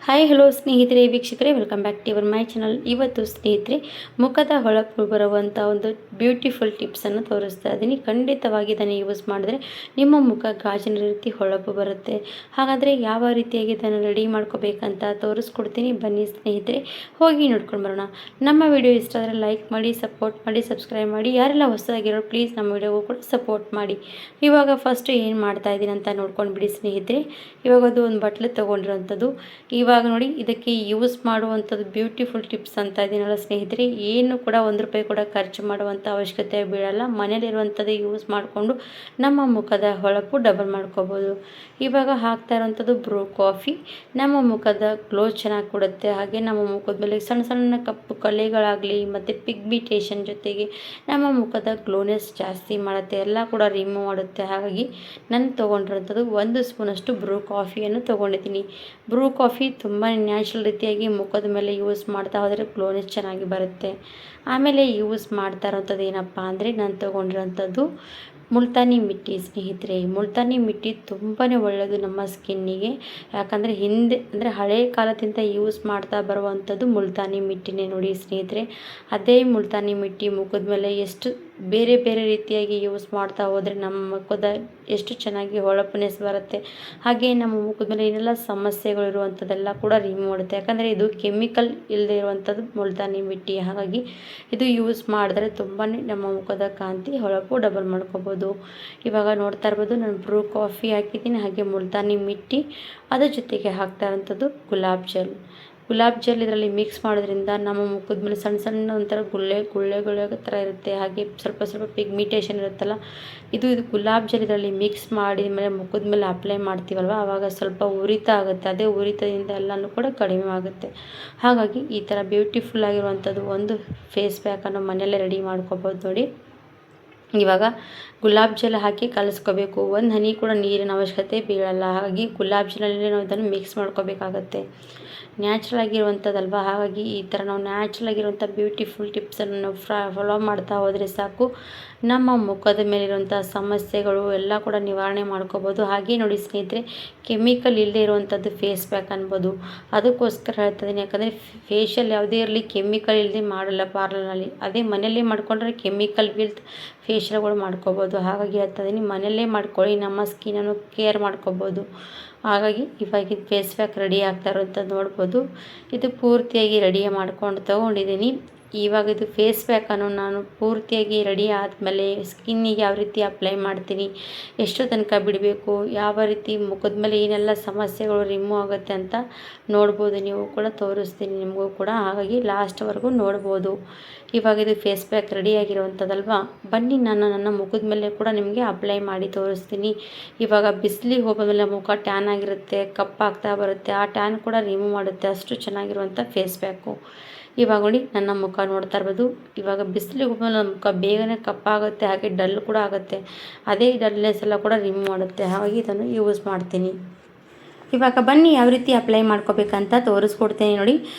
Hi hello ಸ್ನೇಹಿತರೆ ವೀಕ್ಷಕರೇ, welcome back to your my channel. ಇವತ್ತು ಸ್ನೇಹಿತರೆ ಮುಖದ ಹೊಳಪು ಬರುವಂಥ ಒಂದು ಬ್ಯೂಟಿಫುಲ್ ಟಿಪ್ಸನ್ನು ತೋರಿಸ್ತಾ ಇದ್ದೀನಿ. ಖಂಡಿತವಾಗಿ ಇದನ್ನು ಯೂಸ್ ಮಾಡಿದ್ರೆ ನಿಮ್ಮ ಮುಖ ಗಾಜಿನ ರೀತಿ ಹೊಳಪು ಬರುತ್ತೆ. ಹಾಗಾದರೆ ಯಾವ ರೀತಿಯಾಗಿ ಇದನ್ನು ರೆಡಿ ಮಾಡ್ಕೋಬೇಕಂತ ತೋರಿಸ್ಕೊಡ್ತೀನಿ. ಬನ್ನಿ ಸ್ನೇಹಿತರೆ, ಹೋಗಿ ನೋಡ್ಕೊಂಡು ಬರೋಣ. ನಮ್ಮ ವಿಡಿಯೋ ಇಷ್ಟ ಆದರೆ ಲೈಕ್ ಮಾಡಿ, ಸಪೋರ್ಟ್ ಮಾಡಿ, ಸಬ್ಸ್ಕ್ರೈಬ್ ಮಾಡಿ. ಯಾರೆಲ್ಲ ಹೊಸದಾಗಿರೋ ಪ್ಲೀಸ್ ನಮ್ಮ ವಿಡಿಯೋಗೂ ಕೂಡ ಸಪೋರ್ಟ್ ಮಾಡಿ. ಇವಾಗ ಫಸ್ಟ್ ಏನು ಮಾಡ್ತಾ ಇದ್ದೀನಿ ಅಂತ ನೋಡ್ಕೊಂಡು ಬಿಡಿ ಸ್ನೇಹಿತರೆ. ಇವಾಗ ಅದು ಒಂದು ಬಟ್ಲು ತೊಗೊಂಡಿರೋಂಥದ್ದು. ಇವಾಗ ನೋಡಿ, ಇದಕ್ಕೆ ಯೂಸ್ ಮಾಡುವಂಥದ್ದು ಬ್ಯೂಟಿಫುಲ್ ಟಿಪ್ಸ್ ಅಂತ ಇದೀನಲ್ಲ ಸ್ನೇಹಿತರೆ, ಏನು ಕೂಡ ₹1 ಕೂಡ ಖರ್ಚು ಮಾಡುವಂಥ ಅವಶ್ಯಕತೆ ಬೀಳಲ್ಲ. ಮನೇಲಿರುವಂಥದ್ದು ಯೂಸ್ ಮಾಡಿಕೊಂಡು ನಮ್ಮ ಮುಖದ ಹೊಳಪು ಡಬಲ್ ಮಾಡ್ಕೋಬೋದು. ಇವಾಗ ಹಾಕ್ತಾ ಇರೋವಂಥದ್ದು ಬ್ರೂ ಕಾಫಿ ನಮ್ಮ ಮುಖದ ಗ್ಲೋ ಚೆನ್ನಾಗಿ ಕೊಡುತ್ತೆ. ಹಾಗೆ ನಮ್ಮ ಮುಖದ ಮೇಲೆ ಸಣ್ಣ ಸಣ್ಣ ಕಪ್ಪು ಕಲೆಗಳಾಗಲಿ ಮತ್ತು ಪಿಗ್ಮಿಟೇಷನ್ ಜೊತೆಗೆ ನಮ್ಮ ಮುಖದ ಗ್ಲೋನೆಸ್ ಜಾಸ್ತಿ ಮಾಡುತ್ತೆ, ಎಲ್ಲ ಕೂಡ ರಿಮೂವ್ ಮಾಡುತ್ತೆ. ಹಾಗಾಗಿ ನಾನು ತೊಗೊಂಡಿರೋಂಥದ್ದು 1 ಸ್ಪೂನಷ್ಟು ಬ್ರೂ ಕಾಫಿಯನ್ನು ತೊಗೊಂಡಿದ್ದೀನಿ. ಬ್ರೂ ಕಾಫಿ ತುಂಬ ನ್ಯಾಚುರಲ್ ರೀತಿಯಾಗಿ ಮುಖದ ಮೇಲೆ ಯೂಸ್ ಮಾಡ್ತಾ ಹೋದರೆ ಗ್ಲೋನೆಸ್ ಚೆನ್ನಾಗಿ ಬರುತ್ತೆ. ಆಮೇಲೆ ಯೂಸ್ ಮಾಡ್ತಾ ಇರೋಂಥದ್ದು ಏನಪ್ಪ ಅಂದರೆ, ನಾನು ತೊಗೊಂಡಿರೋಂಥದ್ದು ಮುಲ್ತಾನಿ ಮಿಟ್ಟಿ ಸ್ನೇಹಿತರೆ. ಮುಲ್ತಾನಿ ಮಿಟ್ಟಿ ತುಂಬಾ ಒಳ್ಳೆಯದು ನಮ್ಮ ಸ್ಕಿನ್ನಿಗೆ. ಯಾಕಂದರೆ ಹಿಂದೆ ಅಂದರೆ ಹಳೆ ಕಾಲದಿಂದ ಯೂಸ್ ಮಾಡ್ತಾ ಬರುವಂಥದ್ದು ಮುಲ್ತಾನಿ ಮಿಟ್ಟಿನೇ ನೋಡಿ ಸ್ನೇಹಿತರೆ. ಅದೇ ಮುಲ್ತಾನಿ ಮಿಟ್ಟಿ ಮುಖದ ಮೇಲೆ ಎಷ್ಟು ಬೇರೆ ಬೇರೆ ರೀತಿಯಾಗಿ ಯೂಸ್ ಮಾಡ್ತಾ ಹೋದರೆ ನಮ್ಮ ಮುಖದ ಎಷ್ಟು ಚೆನ್ನಾಗಿ ಹೊಳಪುನೆಸ್ ಬರುತ್ತೆ. ಹಾಗೆ ನಮ್ಮ ಮುಖದ ಮೇಲೆ ಏನೆಲ್ಲ ಸಮಸ್ಯೆಗಳು ಇರುವಂಥದ್ದೆಲ್ಲ ಕೂಡ ರಿಮೂವ್ ಮಾಡುತ್ತೆ. ಯಾಕಂದರೆ ಇದು ಕೆಮಿಕಲ್ ಇಲ್ಲದೆ ಇರುವಂಥದ್ದು ಮುಲ್ತಾನಿ ಮಿಟ್ಟಿ. ಹಾಗಾಗಿ ಇದು ಯೂಸ್ ಮಾಡಿದ್ರೆ ತುಂಬಾ ನಮ್ಮ ಮುಖದ ಕಾಂತಿ ಹೊಳಪು ಡಬಲ್ ಮಾಡ್ಕೋಬೋದು. ಇವಾಗ ನೋಡ್ತಾ ಇರ್ಬೋದು, ನಾನು ಬ್ರೂ ಕಾಫಿ ಹಾಕಿದ್ದೀನಿ, ಹಾಗೆ ಮುಲ್ತಾನಿ ಮಿಟ್ಟಿ, ಅದ್ರ ಜೊತೆಗೆ ಹಾಕ್ತಾ ಇರೋಂಥದ್ದು ಗುಲಾಬ್ ಜೆಲ್ ಇದರಲ್ಲಿ ಮಿಕ್ಸ್ ಮಾಡೋದ್ರಿಂದ ನಮ್ಮ ಮುಖದ ಮೇಲೆ ಸಣ್ಣ ಸಣ್ಣ ಒಂಥರ ಗುಳ್ಳೆ ಥರ ಇರುತ್ತೆ. ಹಾಗೆ ಸ್ವಲ್ಪ ಸ್ವಲ್ಪ ಪಿಗ್ಮಿಟೇಷನ್ ಇರುತ್ತಲ್ಲ, ಇದು ಗುಲಾಬ್ ಜೆಲ್ ಇದರಲ್ಲಿ ಮಿಕ್ಸ್ ಮಾಡಿ ಮೇಲೆ ಮುಖದ ಮೇಲೆ ಅಪ್ಲೈ ಮಾಡ್ತೀವಲ್ವ, ಆವಾಗ ಸ್ವಲ್ಪ ಉರಿತ ಆಗುತ್ತೆ. ಅದೇ ಉರಿತದಿಂದ ಎಲ್ಲನೂ ಕೂಡ ಕಡಿಮೆ ಆಗುತ್ತೆ. ಹಾಗಾಗಿ ಈ ಥರ ಬ್ಯೂಟಿಫುಲ್ ಆಗಿರುವಂಥದ್ದು ಒಂದು ಫೇಸ್ ಪ್ಯಾಕನ್ನು ಮನೆಯಲ್ಲೇ ರೆಡಿ ಮಾಡ್ಕೋಬೋದು ನೋಡಿ. ಇವಾಗ ಗುಲಾಬ್ ಜೆಲ್ ಹಾಕಿ ಕಲಿಸ್ಕೋಬೇಕು. ಒಂದು ಹನಿ ಕೂಡ ನೀರಿನ ಅವಶ್ಯಕತೆ ಬೀಳಲ್ಲ. ಹಾಗಾಗಿ ಗುಲಾಬ್ ಜೆಲಲ್ಲಿ ನಾವು ಇದನ್ನು ಮಿಕ್ಸ್ ಮಾಡ್ಕೋಬೇಕಾಗತ್ತೆ. ನ್ಯಾಚುರಲ್ ಆಗಿರುವಂಥದ್ದಲ್ವ, ಹಾಗಾಗಿ ಈ ಥರ ನಾವು ನ್ಯಾಚುರಲ್ ಆಗಿರುವಂಥ ಬ್ಯೂಟಿಫುಲ್ ಟಿಪ್ಸನ್ನು ನಾವು ಫಾಲೋ ಮಾಡ್ತಾ ಹೋದರೆ ಸಾಕು, ನಮ್ಮ ಮುಖದ ಮೇಲಿರುವಂಥ ಸಮಸ್ಯೆಗಳು ಎಲ್ಲ ಕೂಡ ನಿವಾರಣೆ ಮಾಡ್ಕೋಬೋದು. ಹಾಗೆ ನೋಡಿ ಸ್ನೇಹಿತರೆ, ಕೆಮಿಕಲ್ ಇಲ್ಲದೆ ಇರುವಂಥದ್ದು ಫೇಸ್ ಪ್ಯಾಕ್ ಅನ್ಬೋದು. ಅದಕ್ಕೋಸ್ಕರ ಹೇಳ್ತಾ ಇದ್ದೀನಿ. ಯಾಕಂದರೆ ಫೇಶಿಯಲ್ ಯಾವುದೇ ಇರಲಿ ಕೆಮಿಕಲ್ ಇಲ್ಲದೆ ಮಾಡಲ್ಲ ಪಾರ್ಲರ್ನಲ್ಲಿ. ಅದೇ ಮನೆಯಲ್ಲೇ ಮಾಡ್ಕೊಂಡ್ರೆ ಕೆಮಿಕಲ್ ವಿಲ್ತ್ ಫೇಶಿಯಲ್ಗಳು ಮಾಡ್ಕೋಬೋದು. ಹಾಗಾಗಿ ಹೇಳ್ತಾ ಇದ್ದೀನಿ, ಮನೆಯಲ್ಲೇ ಮಾಡ್ಕೊಳ್ಳಿ, ನಮ್ಮ ಸ್ಕಿನ್ನನ್ನು ಕೇರ್ ಮಾಡ್ಕೋಬೋದು. ಹಾಗಾಗಿ ಇವಾಗ ಫೇಸ್ ಪ್ಯಾಕ್ ರೆಡಿ ಆಗ್ತಾ ಇರೋಂಥದ್ದು ನೋಡ್ಬೋದು. ಇದು ಪೂರ್ತಿಯಾಗಿ ರೆಡಿ ಮಾಡ್ಕೊಂಡು ತೊಗೊಂಡಿದ್ದೀನಿ. ಇವಾಗ ಇದು ಫೇಸ್ ಪ್ಯಾಕನ್ನು ನಾನು ಪೂರ್ತಿಯಾಗಿ ರೆಡಿ ಆದಮೇಲೆ ಸ್ಕಿನ್ನಿಗೆ ಯಾವ ರೀತಿ ಅಪ್ಲೈ ಮಾಡ್ತೀನಿ, ಎಷ್ಟು ತನಕ ಬಿಡಬೇಕು, ಯಾವ ರೀತಿ ಮುಖದ ಮೇಲೆ ಏನೆಲ್ಲ ಸಮಸ್ಯೆಗಳು ರಿಮೂವ್ ಆಗುತ್ತೆ ಅಂತ ನೋಡ್ಬೋದು. ನೀವು ಕೂಡ ತೋರಿಸ್ತೀನಿ ನಿಮಗೂ ಕೂಡ, ಹಾಗಾಗಿ ಲಾಸ್ಟ್ವರೆಗೂ ನೋಡ್ಬೋದು. ಇವಾಗ ಇದು ಫೇಸ್ ಪ್ಯಾಕ್ ರೆಡಿಯಾಗಿರುವಂಥದ್ದಲ್ವಾ, ಬನ್ನಿ ನಾನು ನನ್ನ ಮುಖದ ಮೇಲೆ ಕೂಡ ನಿಮಗೆ ಅಪ್ಲೈ ಮಾಡಿ ತೋರಿಸ್ತೀನಿ. ಇವಾಗ ಬಿಸಿಲಿಗೆ ಹೋಗೋದ್ಮೇಲೆ ಮುಖ ಟ್ಯಾನ್ ಆಗಿರುತ್ತೆ, ಕಪ್ಪಾಗ್ತಾ ಬರುತ್ತೆ, ಆ ಟ್ಯಾನ್ ಕೂಡ ರಿಮೂವ್ ಮಾಡುತ್ತೆ. ಅಷ್ಟು ಚೆನ್ನಾಗಿರುವಂಥ ಫೇಸ್ ಪ್ಯಾಕು. ಇವಾಗ ನೋಡಿ, ನನ್ನ ಮುಖ ನೋಡ್ತಾ ಇರ್ಬೋದು. ಇವಾಗ ಬಿಸಿಲಿಗೆ ಹೋದ್ಮೇಲೆ ನನ್ನ ಮುಖ ಬೇಗನೆ ಕಪ್ಪಾಗುತ್ತೆ, ಹಾಗೆ ಡಲ್ ಕೂಡ ಆಗುತ್ತೆ. ಅದೇ ಡಲ್ನೆಸ್ ಎಲ್ಲ ಕೂಡ ರಿಮೂವ್ ಮಾಡುತ್ತೆ. ಹಾಗಾಗಿ ಇದನ್ನು ಯೂಸ್ ಮಾಡ್ತೀನಿ. ಇವಾಗ ಬನ್ನಿ ಯಾವ ರೀತಿ ಅಪ್ಲೈ ಮಾಡ್ಕೋಬೇಕಂತ ತೋರಿಸ್ಕೊಡ್ತೇನೆ ನೋಡಿ.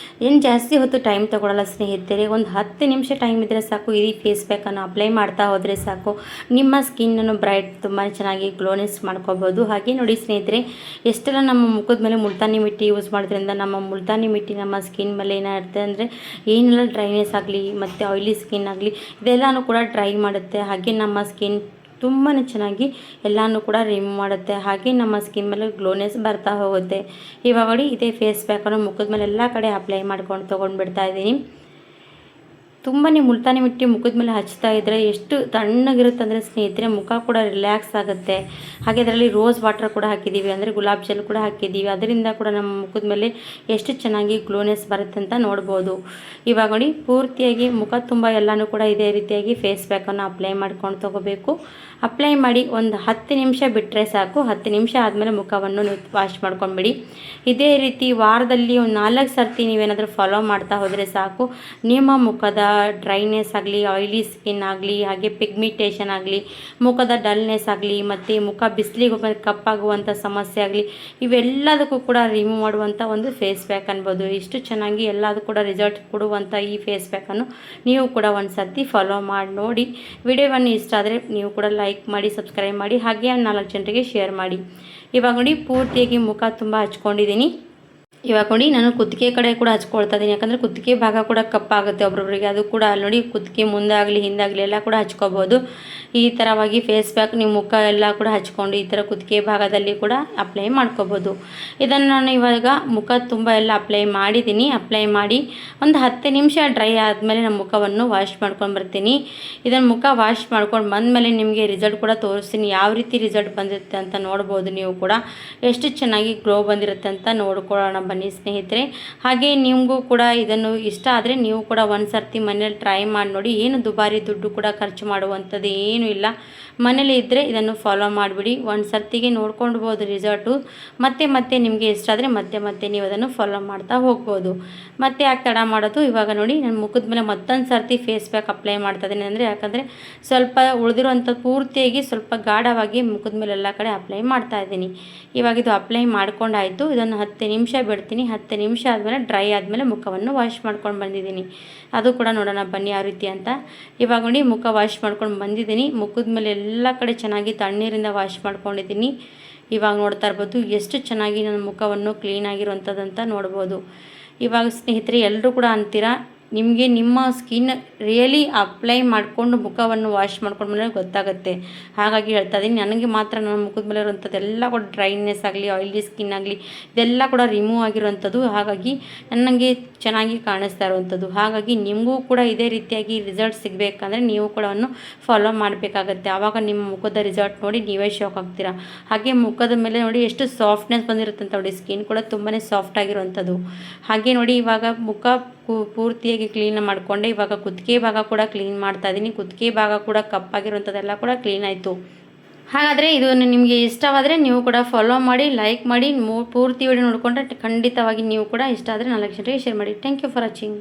ಏನು ಜಾಸ್ತಿ ಹೊತ್ತು ಟೈಮ್ ತೊಗೊಳ್ಳಲ್ಲ ಸ್ನೇಹಿತರೆ, ಒಂದು 10 ನಿಮಿಷ ಟೈಮ್ ಇದ್ದರೆ ಸಾಕು. ಈ ಫೇಸ್ ಪ್ಯಾಕನ್ನು ಅಪ್ಲೈ ಮಾಡ್ತಾ ಹೋದರೆ ಸಾಕು, ನಿಮ್ಮ ಸ್ಕಿನ್ನನ್ನು ಬ್ರೈಟ್ ತುಂಬಾ ಚೆನ್ನಾಗಿ ಗ್ಲೋನೆಸ್ ಮಾಡ್ಕೋಬೋದು. ಹಾಗೆ ನೋಡಿ ಸ್ನೇಹಿತರೆ, ಎಷ್ಟೆಲ್ಲ ನಮ್ಮ ಮುಖದ ಮೇಲೆ ಮುಲ್ತಾನಿ ಮಿಟ್ಟಿ ಯೂಸ್ ಮಾಡೋದ್ರಿಂದ ನಮ್ಮ ಮುಲ್ತಾನಿ ಮಿಟ್ಟಿ ನಮ್ಮ ಸ್ಕಿನ್ ಮೇಲೆ ಏನಾಗುತ್ತೆ ಅಂದರೆ, ಏನೆಲ್ಲ ಡ್ರೈನೆಸ್ ಆಗಲಿ ಮತ್ತು ಆಯಿಲಿ ಸ್ಕಿನ್ ಆಗಲಿ ಇದೆಲ್ಲನೂ ಕೂಡ ಡ್ರೈ ಮಾಡುತ್ತೆ. ಹಾಗೆ ನಮ್ಮ ಸ್ಕಿನ್ ತುಂಬಾ ಚೆನ್ನಾಗಿ ಎಲ್ಲನೂ ಕೂಡ ರಿಮೂವ್ ಮಾಡುತ್ತೆ. ಹಾಗೆ ನಮ್ಮ ಸ್ಕಿನ್ ಮೇಲೆ ಗ್ಲೋನೆಸ್ ಬರ್ತಾ ಹೋಗುತ್ತೆ. ಇವಾಗ ನೋಡಿ, ಇದೇ ಫೇಸ್ ಪ್ಯಾಕನ್ನು ಮುಖದ ಮೇಲೆ ಎಲ್ಲ ಕಡೆ ಅಪ್ಲೈ ಮಾಡ್ಕೊಂಡು ತೊಗೊಂಡ್ಬಿಡ್ತಾ ಇದ್ದೀನಿ. ತುಂಬಾ ಮುಲ್ತಾನಿ ಮಿಟ್ಟಿ ಮುಖದ ಮೇಲೆ ಹಚ್ತಾ ಇದ್ದರೆ ಎಷ್ಟು ತಣ್ಣಗಿರುತ್ತೆ ಅಂದರೆ ಸ್ನೇಹಿತರೆ, ಮುಖ ಕೂಡ ರಿಲ್ಯಾಕ್ಸ್ ಆಗುತ್ತೆ. ಹಾಗೆ ಅದರಲ್ಲಿ ರೋಸ್ ವಾಟರ್ ಕೂಡ ಹಾಕಿದ್ದೀವಿ, ಅಂದರೆ ಗುಲಾಬ್ ಜೆಲ್ ಕೂಡ ಹಾಕಿದ್ದೀವಿ. ಅದರಿಂದ ಕೂಡ ನಮ್ಮ ಮುಖದ ಮೇಲೆ ಎಷ್ಟು ಚೆನ್ನಾಗಿ ಗ್ಲೋನೆಸ್ ಬರುತ್ತೆ ಅಂತ ನೋಡ್ಬೋದು. ಇವಾಗ ನೋಡಿ, ಪೂರ್ತಿಯಾಗಿ ಮುಖ ತುಂಬ ಎಲ್ಲನೂ ಕೂಡ ಇದೇ ರೀತಿಯಾಗಿ ಫೇಸ್ ಪ್ಯಾಕನ್ನು ಅಪ್ಲೈ ಮಾಡ್ಕೊಂಡು ತೊಗೋಬೇಕು. ಅಪ್ಲೈ ಮಾಡಿ ಒಂದು 10 ನಿಮಿಷ ಬಿಟ್ಟರೆ ಸಾಕು. 10 ನಿಮಿಷ ಆದಮೇಲೆ ಮುಖವನ್ನು ನೀವು ವಾಶ್ ಮಾಡ್ಕೊಂಬಿಡಿ. ಇದೇ ರೀತಿ ವಾರದಲ್ಲಿ ಒಂದು 4 ಸರ್ತಿ ನೀವೇನಾದರೂ ಫಾಲೋ ಮಾಡ್ತಾ ಹೋದರೆ ಸಾಕು, ನಿಮ್ಮ ಮುಖದ ಡ್ರೈನೆಸ್ ಆಗಲಿ, ಆಯಿಲಿ ಸ್ಕಿನ್ ಆಗಲಿ, ಹಾಗೆ ಪಿಗ್ಮಿಟೇಷನ್ ಆಗಲಿ, ಮುಖದ ಡಲ್ನೆಸ್ ಆಗಲಿ, ಮತ್ತು ಮುಖ ಬಿಸಿಲಿಗೆ ಹೋಗಿ ಕಪ್ಪಾಗುವಂಥ ಸಮಸ್ಯೆ ಆಗಲಿ, ಇವೆಲ್ಲದಕ್ಕೂ ಕೂಡ ರಿಮೂವ್ ಮಾಡುವಂಥ ಒಂದು ಫೇಸ್ ಪ್ಯಾಕ್ ಅನ್ಬೋದು. ಇಷ್ಟು ಚೆನ್ನಾಗಿ ಎಲ್ಲದೂ ಕೂಡ ರಿಸಲ್ಟ್ ಕೊಡುವಂಥ ಈ ಫೇಸ್ ಪ್ಯಾಕನ್ನು ನೀವು ಕೂಡ ಒಂದು ಸರ್ತಿ ಫಾಲೋ ಮಾಡಿ ನೋಡಿ. ವಿಡಿಯೋವನ್ನು ಇಷ್ಟ ಆದರೆ ನೀವು ಕೂಡ ಲೈಕ್ ಮಾಡಿ, ಸಬ್ಸ್ಕ್ರೈಬ್ ಮಾಡಿ, ಹಾಗೆ 4 ಜನರಿಗೆ ಶೇರ್ ಮಾಡಿ. ಇವಾಗ ನೋಡಿ, ಪೂರ್ತಿಯಾಗಿ ಮುಖ ತುಂಬ ಹಚ್ಕೊಂಡಿದ್ದೀನಿ. ಇವಾಗ ನೋಡಿ ನಾನು ಕುತ್ತಿಗೆ ಕಡೆ ಕೂಡ ಹಚ್ಕೊಳ್ತಾ ಇದ್ದೀನಿ, ಯಾಕಂದರೆ ಕುತ್ತಿಗೆ ಭಾಗ ಕೂಡ ಕಪ್ಪಾಗುತ್ತೆ ಒಬ್ರೊಬ್ರಿಗೆ. ಅದು ಕೂಡ ಅಲ್ಲಿ ನೋಡಿ ಕುತ್ತಿಗೆ ಮುಂದಾಗಲಿ ಹಿಂದಾಗಲಿ ಎಲ್ಲ ಕೂಡ ಹಚ್ಕೋಬೋದು. ಈ ಥರವಾಗಿ ಫೇಸ್ ಪ್ಯಾಕ್ ನೀವು ಮುಖ ಎಲ್ಲ ಕೂಡ ಹಚ್ಕೊಂಡು ಈ ಥರ ಕುತ್ತಿಗೆ ಭಾಗದಲ್ಲಿ ಕೂಡ ಅಪ್ಲೈ ಮಾಡ್ಕೋಬೋದು. ಇದನ್ನು ನಾನು ಇವಾಗ ಮುಖ ತುಂಬ ಎಲ್ಲ ಅಪ್ಲೈ ಮಾಡಿದ್ದೀನಿ. ಅಪ್ಲೈ ಮಾಡಿ ಒಂದು 10 ನಿಮಿಷ ಡ್ರೈ ಆದಮೇಲೆ ನಮ್ಮ ಮುಖವನ್ನು ವಾಶ್ ಮಾಡ್ಕೊಂಡು ಬರ್ತೀನಿ. ಇದನ್ನು ಮುಖ ವಾಶ್ ಮಾಡ್ಕೊಂಡು ಬಂದಮೇಲೆ ನಿಮಗೆ ರಿಸಲ್ಟ್ ಕೂಡ ತೋರಿಸ್ತೀನಿ. ಯಾವ ರೀತಿ ರಿಸಲ್ಟ್ ಬಂದಿರುತ್ತೆ ಅಂತ ನೋಡ್ಬೋದು. ನೀವು ಕೂಡ ಎಷ್ಟು ಚೆನ್ನಾಗಿ ಗ್ಲೋ ಬಂದಿರುತ್ತೆ ಅಂತ ನೋಡ್ಕೊಳ್ಳೋಣ ಬನ್ನಿ ಸ್ನೇಹಿತರೆ. ಹಾಗೆ ನಿಮಗೂ ಕೂಡ ಇದನ್ನು ಇಷ್ಟ ಆದರೆ ನೀವು ಕೂಡ ಒಂದು ಸರ್ತಿ ಮನೇಲಿ ಟ್ರೈ ಮಾಡಿ ನೋಡಿ. ಏನು ದುಬಾರಿ ದುಡ್ಡು ಕೂಡ ಖರ್ಚು ಮಾಡುವಂಥದ್ದು ಏನೂ ಇಲ್ಲ. ಮನೇಲಿ ಇದ್ದರೆ ಇದನ್ನು ಫಾಲೋ ಮಾಡಿಬಿಡಿ. ಒಂದು ಸರ್ತಿಗೆ ನೋಡ್ಕೊಳ್ಬೋದು ರಿಸಲ್ಟು. ಮತ್ತೆ ನಿಮಗೆ ಇಷ್ಟ ಆದರೆ ಮತ್ತೆ ನೀವು ಅದನ್ನು ಫಾಲೋ ಮಾಡ್ತಾ ಹೋಗ್ಬೋದು. ಮತ್ತೆ ಯಾಕೆ ತಡ ಮಾಡೋದು, ಇವಾಗ ನೋಡಿ ನಾನು ಮುಖದ ಮೇಲೆ ಮತ್ತೊಂದು ಸರ್ತಿ ಫೇಸ್ ಪ್ಯಾಕ್ ಅಪ್ಲೈ ಮಾಡ್ತಾ ಇದ್ದೀನಿ. ಅಂದರೆ ಯಾಕಂದರೆ ಸ್ವಲ್ಪ ಉಳಿದಿರುವಂಥ ಪೂರ್ತಿಯಾಗಿ ಸ್ವಲ್ಪ ಗಾಢವಾಗಿ ಮುಖದ ಮೇಲೆ ಎಲ್ಲ ಕಡೆ ಅಪ್ಲೈ ಮಾಡ್ತಾ ಇದ್ದೀನಿ. ಇವಾಗ ಇದು ಅಪ್ಲೈ ಮಾಡ್ಕೊಂಡಾಯಿತು. ಇದನ್ನು 10 ನಿಮಿಷ ಬಿಡ್ತೀನಿ. 10 ನಿಮಿಷ ಆದಮೇಲೆ ಡ್ರೈ ಆದಮೇಲೆ ಮುಖವನ್ನು ವಾಶ್ ಮಾಡ್ಕೊಂಡು ಬಂದಿದ್ದೀನಿ. ಅದು ಕೂಡ ನೋಡೋಣ ಬನ್ನಿ ಯಾವ ರೀತಿ ಅಂತ. ಇವಾಗ ನೋಡಿ ಮುಖ ವಾಶ್ ಮಾಡ್ಕೊಂಡು ಬಂದಿದ್ದೀನಿ. ಮುಖದ ಮೇಲೆ ಎಲ್ಲ ಕಡೆ ಚೆನ್ನಾಗಿ ತಣ್ಣೀರಿಂದ ವಾಶ್ ಮಾಡ್ಕೊಂಡಿದ್ದೀನಿ. ಇವಾಗ ನೋಡ್ತಾ ಇರ್ಬೋದು ಎಷ್ಟು ಚೆನ್ನಾಗಿ ನನ್ನ ಮುಖವನ್ನು ಕ್ಲೀನಾಗಿರುವಂಥದ್ದಂತ ನೋಡ್ಬೋದು. ಇವಾಗ ಸ್ನೇಹಿತರೆ ಎಲ್ಲರೂ ಕೂಡ ಅಂತೀರಾ ನಿಮಗೆ ನಿಮ್ಮ ಸ್ಕಿನ್ ರಿಯಲಿ ಅಪ್ಲೈ ಮಾಡಿಕೊಂಡು ಮುಖವನ್ನು ವಾಶ್ ಮಾಡ್ಕೊಂಡು ಮೇಲೆ ಗೊತ್ತಾಗುತ್ತೆ. ಹಾಗಾಗಿ ಹೇಳ್ತಾ ಇದ್ದೀನಿ, ನನಗೆ ಮಾತ್ರ ನನ್ನ ಮುಖದ ಮೇಲೆ ಇರುವಂಥದ್ದೆಲ್ಲ ಕೂಡ ಡ್ರೈನೆಸ್ ಆಗಲಿ ಆಯಿಲಿ ಸ್ಕಿನ್ ಆಗಲಿ ಇದೆಲ್ಲ ಕೂಡ ರಿಮೂವ್ ಆಗಿರುವಂಥದ್ದು. ಹಾಗಾಗಿ ನನಗೆ ಚೆನ್ನಾಗಿ ಕಾಣಿಸ್ತಾ ಇರುವಂಥದ್ದು. ಹಾಗಾಗಿ ನಿಮಗೂ ಕೂಡ ಇದೇ ರೀತಿಯಾಗಿ ರಿಸಲ್ಟ್ ಸಿಗಬೇಕಂದ್ರೆ ನೀವು ಕೂಡ ಫಾಲೋ ಮಾಡಬೇಕಾಗತ್ತೆ. ಆವಾಗ ನಿಮ್ಮ ಮುಖದ ರಿಸಲ್ಟ್ ನೋಡಿ ನೀವೇ ಶಾಕ್ ಆಗ್ತೀರಾ. ಹಾಗೆ ಮುಖದ ಮೇಲೆ ನೋಡಿ ಎಷ್ಟು ಸಾಫ್ಟ್ನೆಸ್ ಬಂದಿರುತ್ತೆ ಅಂತ ನೋಡಿ. ಸ್ಕಿನ್ ಕೂಡ ತುಂಬಾ ಸಾಫ್ಟ್ ಆಗಿರುವಂಥದ್ದು. ಹಾಗೆ ನೋಡಿ ಇವಾಗ ಮುಖ ಪೂರ್ತಿಯಾಗಿ ಕ್ಲೀನ್ ಮಾಡಿಕೊಂಡೆ. ಇವಾಗ ಕುತ್ತಿಗೆ ಭಾಗ ಕೂಡ ಕ್ಲೀನ್ ಮಾಡ್ತಾ ಇದ್ದೀನಿ. ಕುತ್ತಿಗೆ ಭಾಗ ಕೂಡ ಕಪ್ಪಾಗಿರುವಂಥದ್ದೆಲ್ಲ ಕೂಡ ಕ್ಲೀನ್ ಆಯಿತು. ಹಾಗಾದರೆ ಇದು ನಿಮಗೆ ಇಷ್ಟವಾದರೆ ನೀವು ಕೂಡ ಫಾಲೋ ಮಾಡಿ, ಲೈಕ್ ಮಾಡಿ, ಪೂರ್ತಿ ವಿಡಿಯೋ ನೋಡಿಕೊಂಡ್ರೆ ಖಂಡಿತವಾಗಿ ನೀವು ಕೂಡ ಇಷ್ಟ ಆದರೆ 4 ಜನರಿಗೆ ಶೇರ್ ಮಾಡಿ. Thank you for watching.